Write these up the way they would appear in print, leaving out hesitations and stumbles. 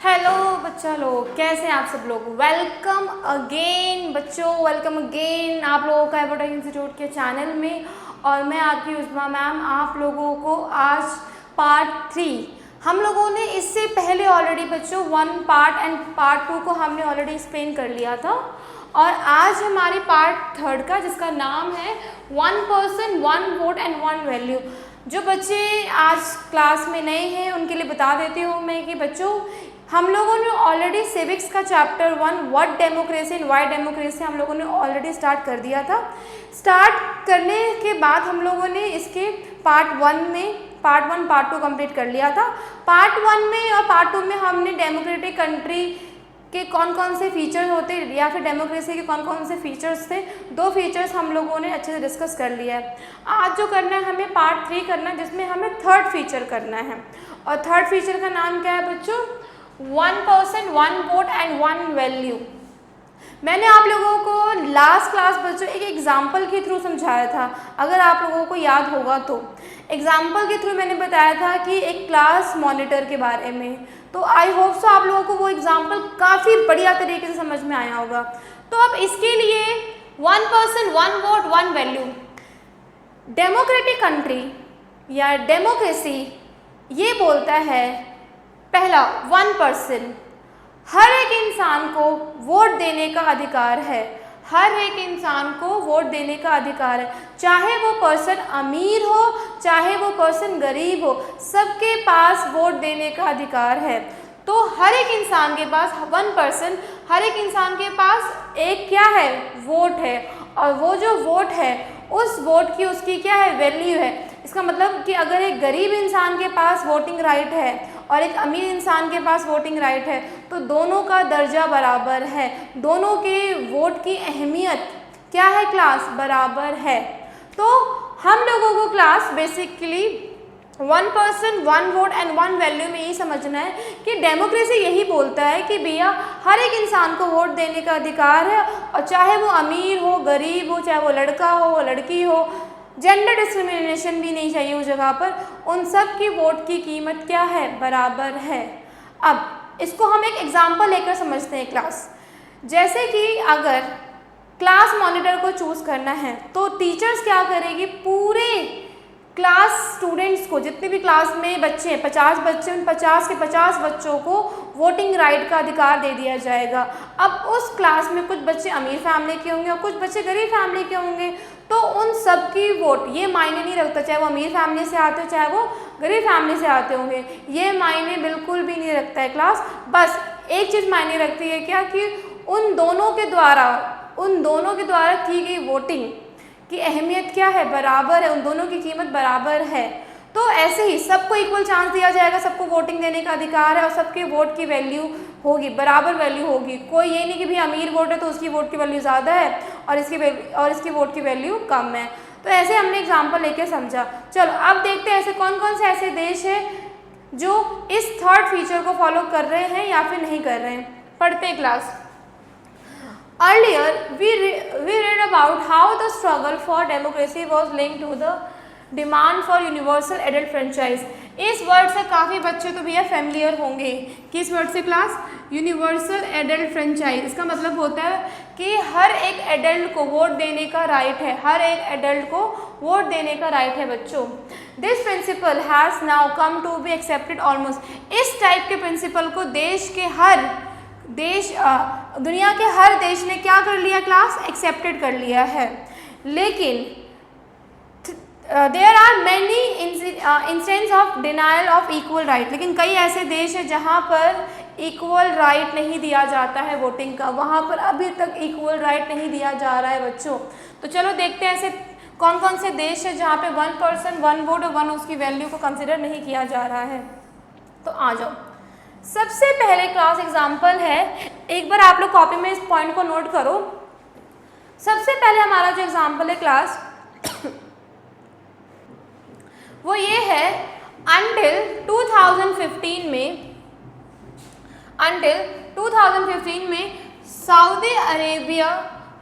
Hello बच्चा लोग, कैसे हैं आप सब लोग। वेलकम अगेन बच्चों, वेलकम अगेन आप लोगों का एबोटेक इंस्टीट्यूट के चैनल में। और मैं आपकी उस्मा मैम आप लोगों को आज पार्ट 3 हम लोगों ने इससे पहले ऑलरेडी बच्चों 1 पार्ट एंड पार्ट 2 को हमने ऑलरेडी एक्सप्लेन कर लिया था। और आज हमारी पार्ट 3 का जिसका नाम है 1 पर्सन 1 वोट एंड 1 वैल्यू। जो बच्चे आज क्लास में नए हैं उनके लिए बता देती हूँ मैं कि बच्चों हम लोगों ने ऑलरेडी सिविक्स का chapter 1 what democracy and why democracy हम लोगों ने ऑलरेडी स्टार्ट कर दिया था। स्टार्ट करने के बाद हम लोगों ने इसके पार्ट 1 पार्ट 2 कंप्लीट कर लिया था। पार्ट 1 में और पार्ट 2 में हमने डेमोक्रेटिक कंट्री के कौन कौन से फीचर्स होते या फिर डेमोक्रेसी के कौन कौन से फीचर्स थे, 2 फीचर्स हम लोगों ने अच्छे से डिस्कस कर लिया है। आज जो करना है हमें पार्ट 3 करना है जिसमें हमें 3rd फीचर करना है। और 3rd फीचर का नाम क्या है बच्चों? 1 पर्सन 1 वोट एंड 1 वैल्यू। मैंने आप लोगों को लास्ट क्लास बच्चों एक एग्जाम्पल के थ्रू समझाया था, अगर आप लोगों को याद होगा तो। एग्जाम्पल के थ्रू मैंने बताया था कि एक क्लास मॉनिटर के बारे में। तो आई होप सो आप लोगों को वो एग्जाम्पल काफ़ी बढ़िया तरीके से समझ में आया होगा। तो अब इसके लिए 1 person 1 vote 1 value, democratic country या डेमोक्रेसी ये बोलता है पहला 1 पर्सन, हर एक इंसान को वोट देने का अधिकार है। हर एक इंसान को वोट देने का अधिकार है, चाहे वो पर्सन अमीर हो चाहे वो पर्सन गरीब हो, सबके पास वोट देने का अधिकार है। तो हर एक इंसान के पास 1 पर्सन, हर एक इंसान के पास एक क्या है? वोट है। और वो जो वोट है उस वोट की उसकी क्या है? वैल्यू है। इसका मतलब कि अगर एक गरीब इंसान के पास वोटिंग राइट है और एक अमीर इंसान के पास वोटिंग राइट है तो दोनों का दर्जा बराबर है, दोनों के वोट की अहमियत क्या है? क्लास बराबर है। तो हम लोगों को class basically 1 person 1 vote and 1 value में यही समझना है कि डेमोक्रेसी यही बोलता है कि भैया हर एक इंसान को वोट देने का अधिकार है, और चाहे वो अमीर हो गरीब हो, चाहे वो लड़का हो लड़की हो, जेंडर डिस्क्रिमिनेशन भी नहीं चाहिए उस जगह पर, उन सब की वोट की कीमत क्या है? बराबर है। अब इसको हम एक एग्जाम्पल लेकर समझते हैं क्लास। जैसे कि अगर क्लास मॉनिटर को चूज़ करना है तो टीचर्स क्या करेगी? पूरे क्लास स्टूडेंट्स को, जितने भी क्लास में बच्चे हैं 50 बच्चे, उन 50 के 50 बच्चों को वोटिंग राइट का अधिकार दे दिया जाएगा। अब उस क्लास में कुछ बच्चे अमीर फैमिली के होंगे और कुछ बच्चे गरीब फैमिली के होंगे, तो उन सब की वोट ये मायने नहीं रखता चाहे वो अमीर फैमिली से आते हो चाहे वो गरीब फैमिली से आते होंगे, ये मायने बिल्कुल भी नहीं रखता है क्लास। बस एक चीज़ मायने रखती है क्या? कि उन दोनों के द्वारा की गई वोटिंग की अहमियत क्या है? बराबर है, उन दोनों की कीमत बराबर है। तो ऐसे ही सबको इक्वल चांस दिया जाएगा, सबको वोटिंग देने का अधिकार है और सबके वोट की वैल्यू होगी, बराबर वैल्यू होगी। कोई ये नहीं कि भाई अमीर वोट है तो उसकी वोट की वैल्यू ज़्यादा है और इसकी वोट की वैल्यू कम है। तो ऐसे हमने एग्जाम्पल लेके समझा। चलो अब देखते हैं ऐसे कौन कौन से ऐसे देश हैं जो इस 3rd फीचर को फॉलो कर रहे हैं या फिर नहीं कर रहे हैं। पढ़ते हैं class. Earlier, we read about how the struggle for democracy was linked to the demand for universal adult franchise। इस वर्ड से काफ़ी बच्चे तो भैया फैमिलियर होंगे। किस वर्ड से क्लास? Universal adult franchise. इसका मतलब होता है कि हर एक एडल्ट को वोट देने का राइट है, हर एक एडल्ट को वोट देने का राइट है बच्चों। This principle has now come to be accepted almost. इस टाइप के प्रिंसिपल को दुनिया के हर देश ने क्या कर लिया क्लास? एक्सेप्टेड कर लिया है। लेकिन there are many instance of denial of equal right. लेकिन कई ऐसे देश हैं जहाँ पर इक्वल राइट नहीं दिया जाता है वोटिंग का, वहाँ पर अभी तक इक्वल राइट नहीं दिया जा रहा है बच्चों। तो चलो देखते हैं ऐसे कौन कौन से देश है जहाँ पे 1 पर्सन 1 वोट और 1 उसकी वैल्यू को कंसिडर नहीं किया जा रहा है। तो आ जाओ। सबसे पहले क्लास एग्जाम्पल है, एक बार आप लोग कॉपी में इस पॉइंट को नोट करो। सबसे पहले हमारा जो एग्जाम्पल है क्लास वो ये है, अंटिल 2015 में Saudi Arabia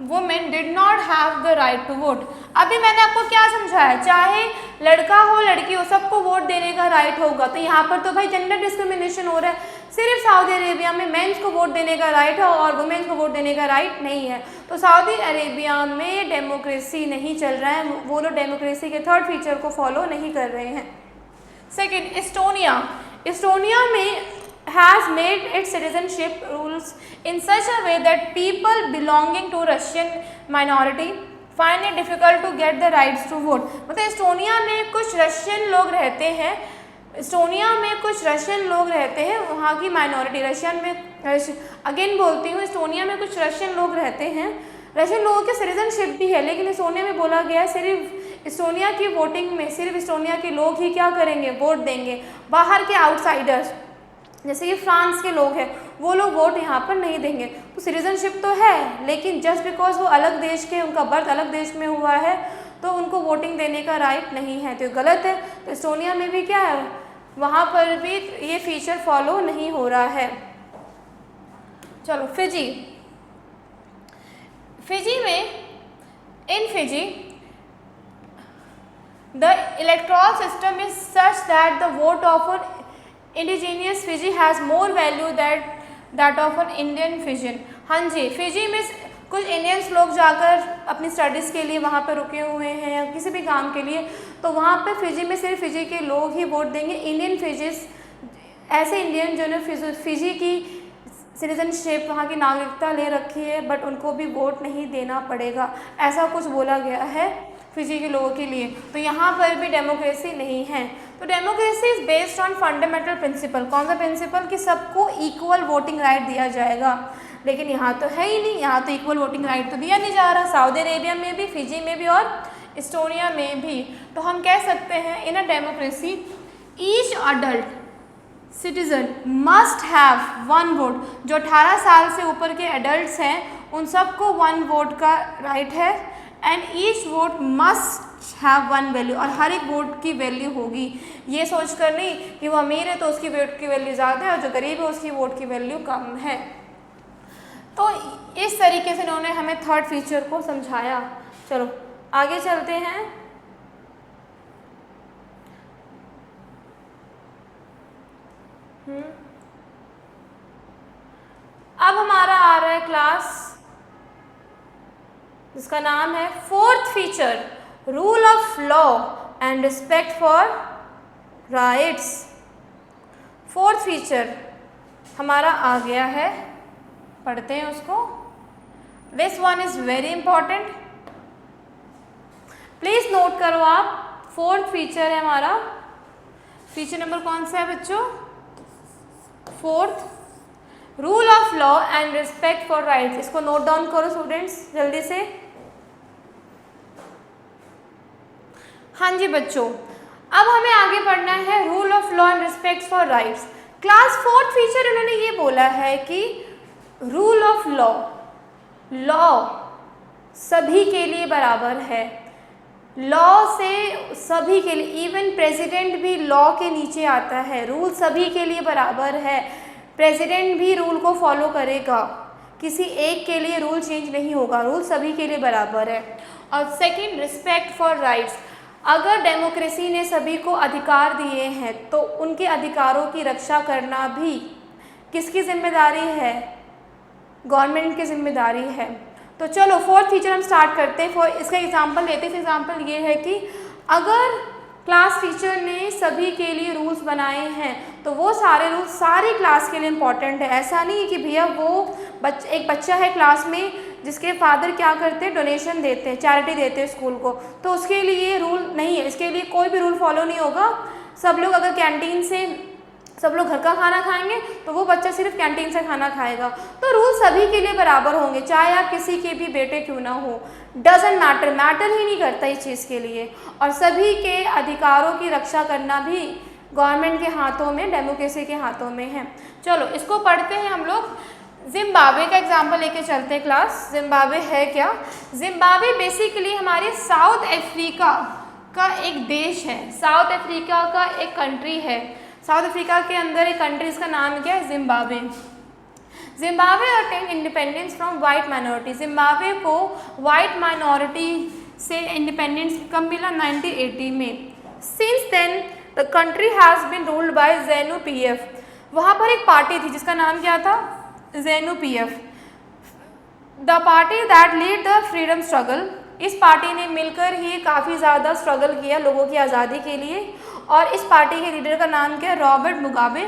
women did not have the right to vote. अभी मैंने आपको क्या समझाया? चाहे लड़का हो लड़की हो सबको वोट देने का राइट होगा। तो यहाँ पर तो भाई जेंडर डिस्क्रिमिनेशन हो रहा है, सिर्फ सऊदी अरेबिया में मेंस को वोट देने का राइट है और वुमेन्स को वोट देने का राइट नहीं है। तो सऊदी अरेबिया में डेमोक्रेसी नहीं चल रहा है, वो लोग डेमोक्रेसी के थर्ड फीचर को फॉलो नहीं कर रहे हैं। सेकेंड, एस्टोनिया में has made its citizenship rules in such a way that people belonging to Russian minority find it difficult to get the rights to vote। मतलब एस्टोनिया में कुछ रशियन लोग रहते हैं, वहाँ की माइनॉरिटी रशियन में, अगेन बोलती हूँ, एस्टोनिया में कुछ रशियन लोग रहते हैं, रशियन लोगों की सिटीजनशिप भी है, लेकिन एस्टोनिया में बोला गया है सिर्फ एस्टोनिया की वोटिंग में सिर्फ एस्टोनिया के लोग ही क्या करेंगे, वोट देंगे। बाहर के आउटसाइडर्स जैसे कि फ्रांस के लोग हैं वो लोग वोट यहाँ पर नहीं देंगे। तो सिटीजनशिप तो है, लेकिन जस्ट बिकॉज वो अलग देश के, उनका बर्थ अलग देश में हुआ है तो उनको वोटिंग देने का राइट नहीं है, तो गलत है। तो एस्टोनिया में भी क्या है, वहाँ पर भी ये फीचर फॉलो नहीं हो रहा है। चलो फिजी में, in Fiji the electoral system is such that the vote of an indigenous Fiji has more value that of an Indian Fijian. हाँ जी, फिजी में कुछ इंडियंस लोग जाकर अपनी स्टडीज़ के लिए वहाँ पर रुके हुए हैं या किसी भी काम के लिए, तो वहाँ पर फिजी में सिर्फ फिजी के लोग ही वोट देंगे। इंडियन फिजीज, ऐसे इंडियन जो ने फिजी की सिटीजनशिप, वहाँ की नागरिकता ले रखी है, बट उनको भी वोट नहीं देना पड़ेगा, ऐसा कुछ बोला गया है फिजी के लोगों के लिए। तो यहाँ पर भी डेमोक्रेसी नहीं है। तो democracy is based on fundamental principle. कौन सा प्रिंसिपल? कि सबको इक्वल वोटिंग राइट दिया जाएगा, लेकिन यहाँ तो है ही नहीं, यहाँ तो इक्वल वोटिंग राइट तो दिया नहीं जा रहा, सऊदी अरेबिया में भी, फिजी में भी और एस्टोनिया में भी। तो हम कह सकते हैं in a democracy each adult citizen must have one vote. जो 18 साल से ऊपर के एडल्ट्स हैं उन सबको 1 वोट का राइट है, and each vote must have 1 value, और हर एक वोट की वैल्यू होगी। ये सोचकर नहीं कि वो अमीर है तो उसकी वोट की वैल्यू ज़्यादा है और जो गरीब है उसकी वोट की वैल्यू कम है। तो इस तरीके से इन्होंने हमें थर्ड फीचर को समझाया। चलो आगे चलते हैं। अब हमारा आ रहा है क्लास जिसका नाम है fourth feature, rule of law and respect for rights. Fourth feature हमारा आ गया है, पढ़ते हैं उसको। This one is very important, please note करो आप। फोर्थ फीचर है हमारा, फीचर नंबर कौन सा है बच्चों? Fourth, rule of law and respect for rights. इसको नोट डाउन करो स्टूडेंट्स जल्दी से। हाँ जी बच्चों, अब हमें आगे पढ़ना है rule of law and respect for rights. Class fourth feature उन्होंने ये बोला है कि रूल ऑफ लॉ, लॉ सभी के लिए बराबर है। लॉ से सभी के लिए, इवन प्रेसिडेंट भी लॉ के नीचे आता है। रूल सभी के लिए बराबर है, प्रेसिडेंट भी रूल को फॉलो करेगा, किसी एक के लिए रूल चेंज नहीं होगा, रूल सभी के लिए बराबर है। और सेकंड, रिस्पेक्ट फॉर राइट्स। अगर डेमोक्रेसी ने सभी को अधिकार दिए हैं तो उनके अधिकारों की रक्षा करना भी किसकी जिम्मेदारी है? गवर्नमेंट की जिम्मेदारी है। तो चलो फोर्थ फीचर हम स्टार्ट करते हैं। इसका एग्जांपल लेते हैं। एग्जांपल ये है कि अगर क्लास टीचर ने सभी के लिए रूल्स बनाए हैं तो वो सारे रूल्स सारी क्लास के लिए इम्पॉर्टेंट है। ऐसा नहीं है कि भैया वो एक बच्चा है क्लास में जिसके फादर क्या करते हैं, डोनेशन देते हैं, चैरिटी देते हैं स्कूल को, तो उसके लिए रूल नहीं है, इसके लिए कोई भी रूल फॉलो नहीं होगा। सब लोग अगर कैंटीन से सब लोग घर का खाना खाएंगे तो वो बच्चा सिर्फ कैंटीन से खाना खाएगा। तो रूल सभी के लिए बराबर होंगे, चाहे आप किसी के भी बेटे क्यों ना हो, डजंट मैटर, मैटर ही नहीं करता इस चीज़ के लिए। और सभी के अधिकारों की रक्षा करना भी गवर्नमेंट के हाथों में, डेमोक्रेसी के हाथों में है। चलो इसको पढ़ते हैं हम लोग। जिम्बाब्वे का एग्जाम्पल लेके चलते हैं क्लास। जिम्बाब्वे है क्या? जिम्बाब्वे बेसिकली हमारे साउथ अफ्रीका का एक देश है, साउथ अफ्रीका का एक कंट्री है। साउथ अफ्रीका के अंदर एक कंट्री, इसका नाम क्या है? Zimbabwe. Zimbabwe attain independence from white minority. Zimbabwe को वाइट माइनॉरिटी से इंडिपेंडेंस कब मिला? 1980 में। Since then the country has been ruled by ZANU-PF। वहाँ पर एक पार्टी थी जिसका नाम क्या था, ZNU-PF, the party that lead the freedom struggle. इस पार्टी ने मिलकर ही काफ़ी ज़्यादा स्ट्रगल किया लोगों की आज़ादी के लिए, और इस पार्टी के लीडर का नाम क्या है, Robert Mugabe.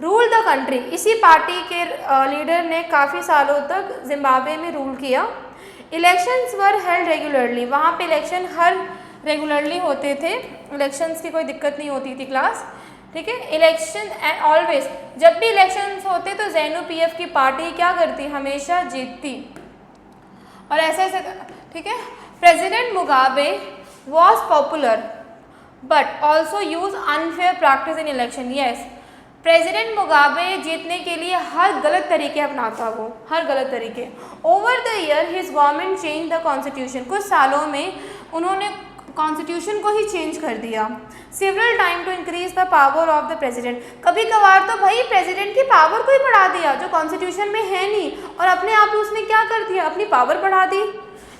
Rule the country, इसी पार्टी के लीडर ने काफ़ी सालों तक जिम्बाब्वे में रूल किया। इलेक्शंस वर हेल्ड रेगुलरली, वहाँ पे इलेक्शन हर रेगुलरली होते थे, इलेक्शंस की कोई दिक्कत नहीं होती थी क्लास, ठीक है। इलेक्शन एंड ऑलवेज, जब भी इलेक्शंस होते तो ZNU-PF की पार्टी क्या करती, हमेशा जीतती, और ऐसे ऐसे, ठीक है। President Mugabe was popular but also use unfair practice in election. Yes, president Mugabe जीतने के लिए हर गलत तरीके अपनाता, वो हर गलत तरीके। Over the year his government change the constitution, कुछ सालों में उन्होंने कॉन्स्टिट्यूशन को ही चेंज कर दिया। Several time to increase the power of the president, कभी कभार तो भाई प्रेसिडेंट की पावर को ही बढ़ा दिया जो कॉन्स्टिट्यूशन में है नहीं, और अपने आप ही उसने क्या कर दिया, अपनी पावर बढ़ा दी।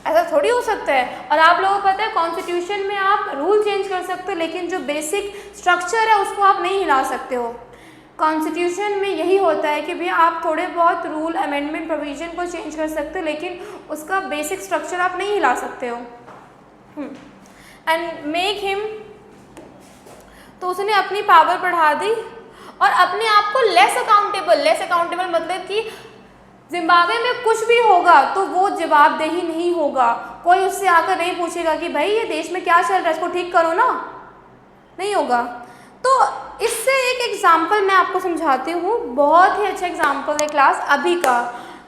ऐसा थोड़ी हो सकता है। और आप लोगों को पता है कॉन्स्टिट्यूशन में आप रूल चेंज कर सकते हो, लेकिन जो बेसिक स्ट्रक्चर है उसको आप नहीं हिला सकते हो। कॉन्स्टिट्यूशन में यही होता है कि भैया आप थोड़े बहुत रूल अमेंडमेंट प्रोविजन को चेंज कर सकते हो, लेकिन उसका बेसिक स्ट्रक्चर आप नहीं हिला सकते हो। एंड मेक हिम, तो उसने अपनी पावर बढ़ा दी और अपने आप को लेस अकाउंटेबल मतलब कि जिम्बाब्वे में कुछ भी होगा तो वो जवाबदेही नहीं होगा, कोई उससे आकर नहीं पूछेगा कि भाई ये देश में क्या चल रहा है, इसको ठीक करो ना, नहीं होगा। तो इससे एक एग्जाम्पल मैं आपको समझाती हूँ, बहुत ही अच्छा एग्जाम्पल है क्लास अभी का,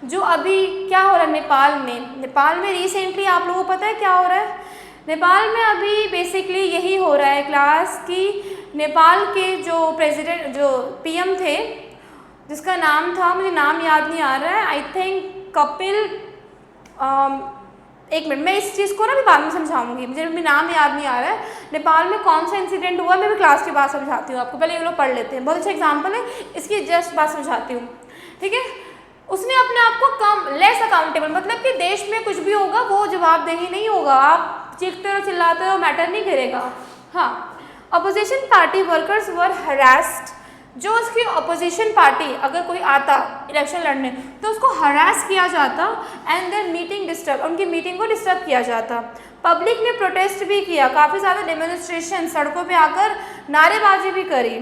जो अभी क्या हो रहा है नेपाल में रिसेंटली आप लोगों को पता है क्या हो रहा है नेपाल में। अभी बेसिकली यही हो रहा है क्लास कि नेपाल के जो प्रेसिडेंट, जो PM थे, जिसका नाम था, मुझे नाम याद नहीं आ रहा है, आई थिंक कपिल, एक मिनट, मैं इस चीज़ को ना भी बाद में समझाऊंगी, मुझे भी नाम याद नहीं आ रहा है। नेपाल में कौन सा इंसिडेंट हुआ मैं भी क्लास के बाद समझाती हूँ आपको, पहले ये लोग पढ़ लेते हैं, बहुत अच्छा एग्जाम्पल है, इसकी जस्ट बात समझाती हूँ, ठीक है। उसने अपने आप को कम, लेस अकाउंटेबल, मतलब कि देश में कुछ भी होगा वो जवाबदेही नहीं होगा, आप चीखते रहो चिल्लाते रहो मैटर नहीं करेगा। हाँ, अपोजिशन पार्टी वर्कर्स वर हरास्ड, जो उसकी अपोजिशन पार्टी अगर कोई आता इलेक्शन लड़ने तो उसको हरास किया जाता, एंड देन मीटिंग डिस्टर्ब, उनकी मीटिंग को डिस्टर्ब किया जाता। पब्लिक ने प्रोटेस्ट भी किया, काफ़ी ज़्यादा डेमोन्स्ट्रेशन, सड़कों पे आकर नारेबाजी भी करी,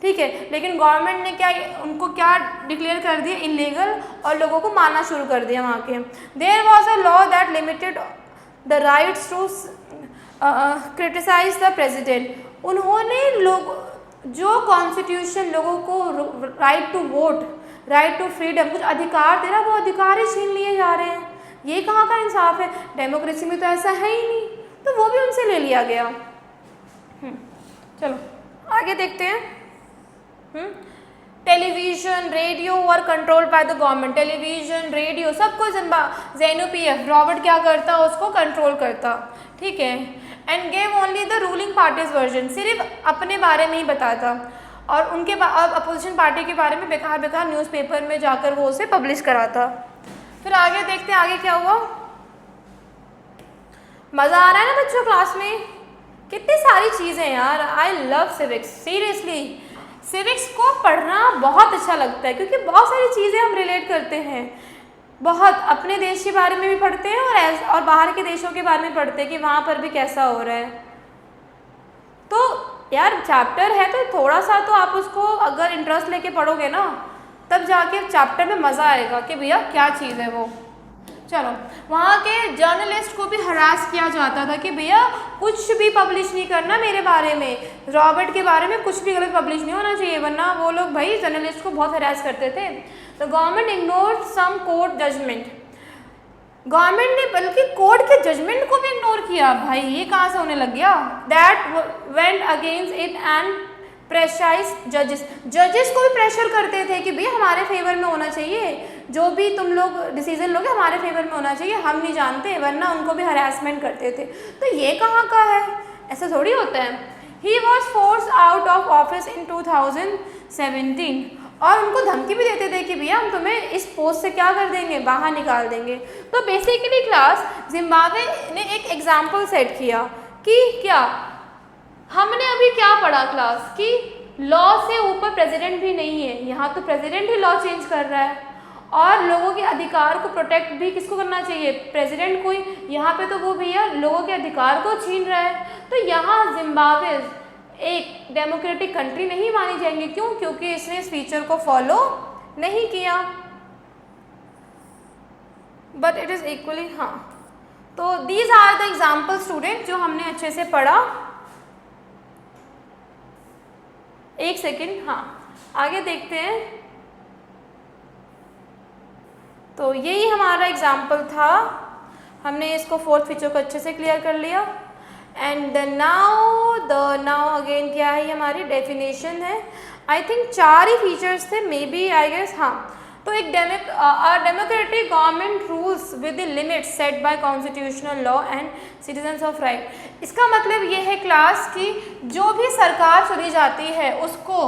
ठीक है। लेकिन गवर्नमेंट ने क्या, उनको क्या डिक्लेयर कर दिया, इलीगल, और लोगों को मारना शुरू कर दिया वहाँ के। There was a law that limited the rights to criticise the president, उन्होंने लोग, जो कॉन्स्टिट्यूशन लोगों को right to vote, right to freedom, कुछ अधिकार दे रहा, वो अधिकार ही छीन लिए जा रहे हैं, ये कहाँ का इंसाफ है, डेमोक्रेसी में तो ऐसा है ही नहीं, तो वो भी उनसे ले लिया गया। चलो आगे देखते हैं। Television, radio were control by the government, television, radio सबको ZNU-PF रॉबर्ट क्या करता, उसको कंट्रोल करता, ठीक है। And gave only the ruling parties version, सिर्फ अपने बारे में ही बताता, और उनके अपोजिशन पार्टी के बारे में बेकार न्यूज़पेपर में जाकर वो उसे पब्लिश कराता। फिर आगे देखते हैं आगे क्या हुआ। मज़ा आ रहा है ना बच्चों क्लास में, कितनी सारी चीज़ें यार, I love civics, seriously civics को पढ़ना बहुत अच्छा लगता है, क्योंकि बहुत सारी चीज़ें हम रिलेट करते हैं, बहुत अपने देश के बारे में भी पढ़ते हैं और बाहर के देशों के बारे में पढ़ते हैं कि वहाँ पर भी कैसा हो रहा है। तो यार चैप्टर है तो थोड़ा सा तो आप उसको अगर इंटरेस्ट लेके पढ़ोगे ना, तब जाके चैप्टर में मज़ा आएगा कि भैया क्या चीज़ है वो। चलो, वहाँ के जर्नलिस्ट को भी हरास किया जाता था कि भैया कुछ भी पब्लिश नहीं करना मेरे बारे में, रॉबर्ट के बारे में कुछ भी गलत पब्लिश नहीं होना चाहिए, वरना वो लोग भाई जर्नलिस्ट को बहुत हरास करते थे। तो गवर्नमेंट इग्नोर्ड सम कोर्ट जजमेंट, गवर्नमेंट ने बल्कि कोर्ट के जजमेंट को भी इग्नोर किया। भाई ये कहाँ से होने लग गया, that went against it and pressurise जजेस को भी प्रेशर करते थे कि भैया हमारे फेवर में होना चाहिए, जो भी तुम लोग डिसीजन लोगे हमारे फेवर में होना चाहिए, हम नहीं जानते, वरना उनको भी हरासमेंट करते थे। तो ये कहाँ का है, ऐसा थोड़ी होता है। He was force out of office in 2017, और उनको धमकी भी देते थे कि भैया हम तुम्हें इस पोस्ट से क्या कर देंगे, बाहर निकाल देंगे। तो बेसिकली क्लास जिम्बाब्वे ने एक एग्जाम्पल सेट किया कि क्या हमने अभी क्या पढ़ा क्लास, कि लॉ से ऊपर प्रेसिडेंट भी नहीं है, यहाँ तो प्रेसिडेंट ही लॉ चेंज कर रहा है। और लोगों के अधिकार को प्रोटेक्ट भी किसको करना चाहिए, प्रेसिडेंट को ही। यहाँ पे तो वो भैया लोगों के अधिकार को छीन रहा है। तो यहाँ जिम्बाब्वे एक डेमोक्रेटिक कंट्री नहीं मानी जाएंगी। क्यों? क्योंकि इसने इस फीचर को फॉलो नहीं किया। बट इट इज़ इक्वली, हाँ। तो these are the example student जो हमने अच्छे से पढ़ा। एक सेकेंड, हाँ आगे देखते हैं। तो यही हमारा एग्जाम्पल था, हमने इसको फोर्थ फीचर को अच्छे से क्लियर कर लिया। एंड नाउ अगेन क्या है, हमारी डेफिनेशन है। आई थिंक 4 ही फीचर्स थे, मे बी, आई गेस, हाँ। तो एक democratic government rules with the limits set by constitutional law and citizens of right. इसका मतलब ये है क्लास की जो भी सरकार चुनी जाती है उसको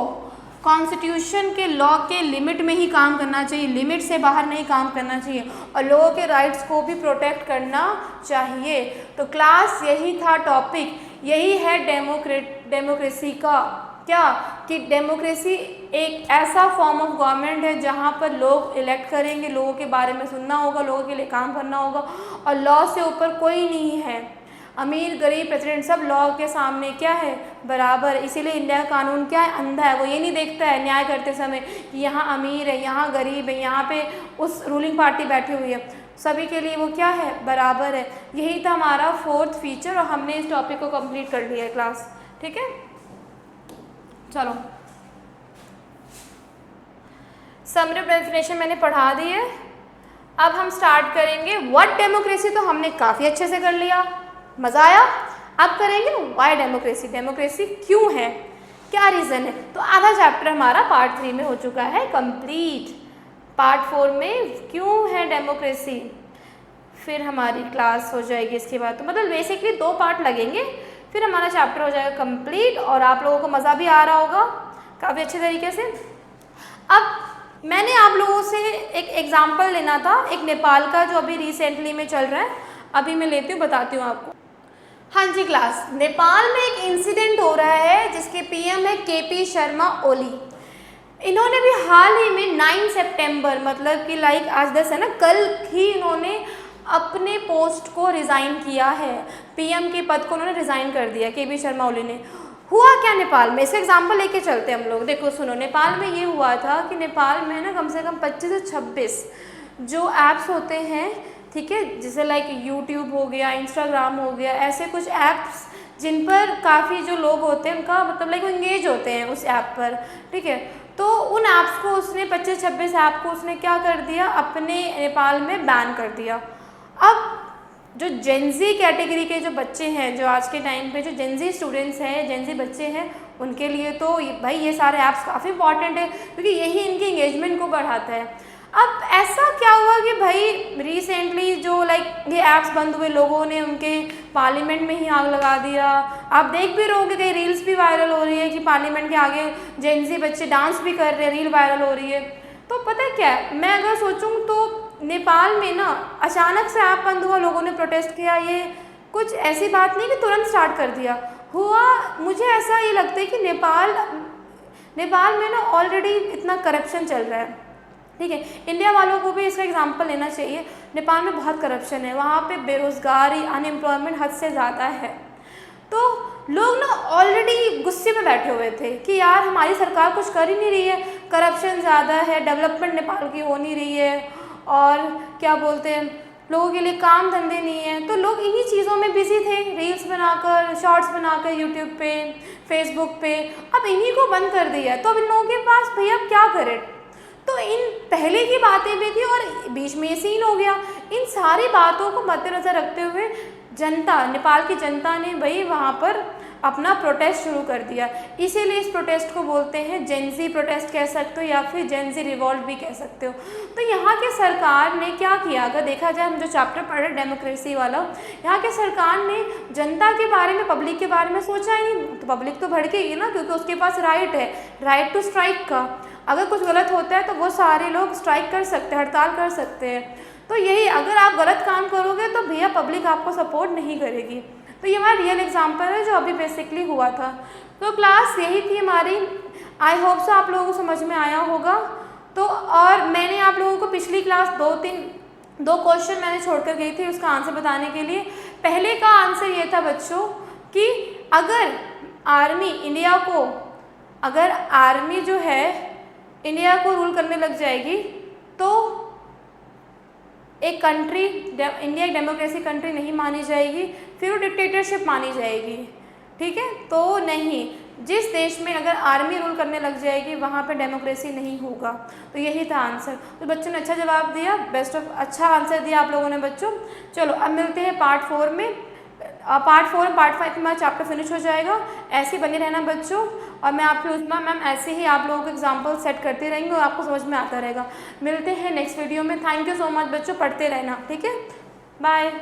कॉन्स्टिट्यूशन के लॉ के लिमिट में ही काम करना चाहिए, लिमिट से बाहर नहीं काम करना चाहिए, और लोगों के राइट्स को भी प्रोटेक्ट करना चाहिए। तो क्लास यही था टॉपिक, यही है डेमोक्रेसी का क्या, कि डेमोक्रेसी एक ऐसा फॉर्म ऑफ गवर्नमेंट है जहाँ पर लोग इलेक्ट करेंगे, लोगों के बारे में सुनना होगा, लोगों के लिए काम करना होगा, और लॉ से ऊपर कोई नहीं है। अमीर गरीब प्रेसिडेंट सब लॉ के सामने क्या है, बराबर। इसीलिए इंडिया का कानून क्या है, अंधा है। वो ये नहीं देखता है न्याय करते समय कि यहाँ अमीर है, यहाँ गरीब है, यहाँ पे उस रूलिंग पार्टी बैठी हुई है, सभी के लिए वो क्या है, बराबर है। यही था हमारा फोर्थ फीचर, और हमने इस टॉपिक को कंप्लीट कर लिया है क्लास। ठीक है, चलो समरी डेफिनेशन मैंने पढ़ा दी है। अब हम स्टार्ट करेंगे व्हाट डेमोक्रेसी। तो हमने काफ़ी अच्छे से कर लिया, मज़ा आया। अब करेंगे वाई डेमोक्रेसी, डेमोक्रेसी क्यों है, क्या रीज़न है। तो आधा चैप्टर हमारा पार्ट 3 में हो चुका है कंप्लीट। पार्ट 4 में क्यों है डेमोक्रेसी, फिर हमारी क्लास हो जाएगी इसके बाद। तो मतलब बेसिकली 2 पार्ट लगेंगे, फिर हमारा चैप्टर हो जाएगा कंप्लीट, और आप लोगों को मज़ा भी आ रहा होगा काफ़ी अच्छे तरीके से। अब मैंने आप लोगों से एक एग्जाम्पल लेना था, एक नेपाल का जो अभी रिसेंटली में चल रहा है, अभी मैं लेती हूँ, बताती हूँ आपको। हाँ जी क्लास, नेपाल में एक इंसिडेंट हो रहा है जिसके पीएम है केपी शर्मा ओली। इन्होंने भी हाल ही में 9 सितंबर, मतलब कि लाइक आज 10 है ना, कल ही इन्होंने अपने पोस्ट को रिज़ाइन किया है, पीएम के पद को उन्होंने रिज़ाइन कर दिया केपी शर्मा ओली ने। हुआ क्या नेपाल में, इसका एग्जाम्पल लेके चलते हैं हम लोग। देखो सुनो, नेपाल में ये हुआ था कि नेपाल में ना कम से कम 25 से 26 जो ऐप्स होते हैं, ठीक है, जैसे लाइक यूट्यूब हो गया, इंस्टाग्राम हो गया, ऐसे कुछ ऐप्स जिन पर काफ़ी जो लोग होते हैं उनका मतलब लाइक इंगेज होते हैं उस ऐप पर, ठीक है। तो उन ऐप्स को उसने 25-26 ऐप को उसने क्या कर दिया, अपने नेपाल में बैन कर दिया। अब जो जेनजी कैटेगरी के जो बच्चे हैं, जो आज के टाइम पे जो जेनजी स्टूडेंट्स हैं, जेनजी बच्चे हैं, उनके लिए तो भाई ये सारे ऐप्स काफ़ी इंपॉर्टेंट है, क्योंकि यही इनकी इंगेजमेंट को बढ़ाता है। अब ऐसा क्या हुआ कि भाई रिसेंटली जो लाइक ये ऐप्स बंद हुए, लोगों ने उनके पार्लियामेंट में ही आग लगा दिया। आप देख भी रहोगे कई रील्स भी वायरल हो रही है कि पार्लियामेंट के आगे जेनजी बच्चे डांस भी कर रहे हैं, रील वायरल हो रही है। तो पता है क्या है, मैं अगर सोचूं तो नेपाल में ना अचानक से ऐप बंद हुआ, लोगों ने प्रोटेस्ट किया, ये कुछ ऐसी बात नहीं कि तुरंत स्टार्ट कर दिया हुआ। मुझे ऐसा ये लगता है कि नेपाल में ना ऑलरेडी इतना करप्शन चल रहा है, ठीक है। इंडिया वालों को भी इसका एग्जांपल लेना चाहिए। नेपाल में बहुत करप्शन है, वहाँ पे बेरोज़गारी, अनएम्प्लॉयमेंट हद से ज़्यादा है। तो लोग ना ऑलरेडी गुस्से में बैठे हुए थे कि यार हमारी सरकार कुछ कर ही नहीं रही है, करप्शन ज़्यादा है, डेवलपमेंट नेपाल की हो नहीं रही है, और क्या बोलते हैं, लोगों के लिए काम धंधे नहीं है। तो लोग इन्हीं चीज़ों में बिजी थे, रील्स बनाकर, शॉर्ट्स बनाकर यूट्यूब पे, फेसबुक पे। अब इन्हीं को बंद कर दिया, तो अब इन लोगों के पास भैया क्या करें। तो इन पहले की बातें भी थी और बीच में ये सीन हो गया। इन सारी बातों को मद्देनज़र रखते हुए जनता, नेपाल की जनता ने भाई वहाँ पर अपना प्रोटेस्ट शुरू कर दिया। इसीलिए इस प्रोटेस्ट को बोलते हैं जेनजी प्रोटेस्ट कह सकते हो, या फिर जेनजी रिवॉल्ट भी कह सकते हो। तो यहाँ के सरकार ने क्या किया, अगर देखा जाए, हम जो चैप्टर पढ़ रहे डेमोक्रेसी वाला, यहाँ के सरकार ने जनता के बारे में, पब्लिक के बारे में सोचा ही नहीं। तो पब्लिक तो भड़केगी ना, क्योंकि उसके पास राइट है, राइट टू स्ट्राइक का। अगर कुछ गलत होता है तो वो सारे लोग स्ट्राइक कर सकते हैं, हड़ताल कर सकते हैं। तो यही, अगर आप गलत काम करोगे तो भैया पब्लिक आपको सपोर्ट नहीं करेगी। तो ये हमारा रियल एग्जांपल है जो अभी बेसिकली हुआ था। तो क्लास यही थी हमारी आई होप सो आप लोगों को समझ में आया होगा। तो और मैंने आप लोगों को पिछली क्लास दो क्वेश्चन मैंने छोड़कर गई थी उसका आंसर बताने के लिए। पहले का आंसर ये था बच्चों कि अगर आर्मी जो है इंडिया को रूल करने लग जाएगी तो एक कंट्री, इंडिया एक डेमोक्रेसी कंट्री नहीं मानी जाएगी, फिर वो डिक्टेटरशिप मानी जाएगी। ठीक है, तो नहीं, जिस देश में अगर आर्मी रूल करने लग जाएगी वहाँ पे डेमोक्रेसी नहीं होगा। तो यही था आंसर। तो बच्चों ने अच्छा जवाब दिया, बेस्ट ऑफ, अच्छा आंसर दिया आप लोगों ने बच्चों। चलो अब मिलते हैं पार्ट 4 में। पार्ट 4 और पार्ट 5 में चैप्टर फिनिश हो जाएगा। ऐसे ही बने रहना बच्चों, और मैं आपकी उस्मा मैम ऐसे ही आप लोगों को एग्जाम्पल सेट करते रहेंगे और आपको समझ में आता रहेगा। मिलते हैं नेक्स्ट वीडियो में। थैंक यू सो मच बच्चों, पढ़ते रहना। ठीक है, बाय।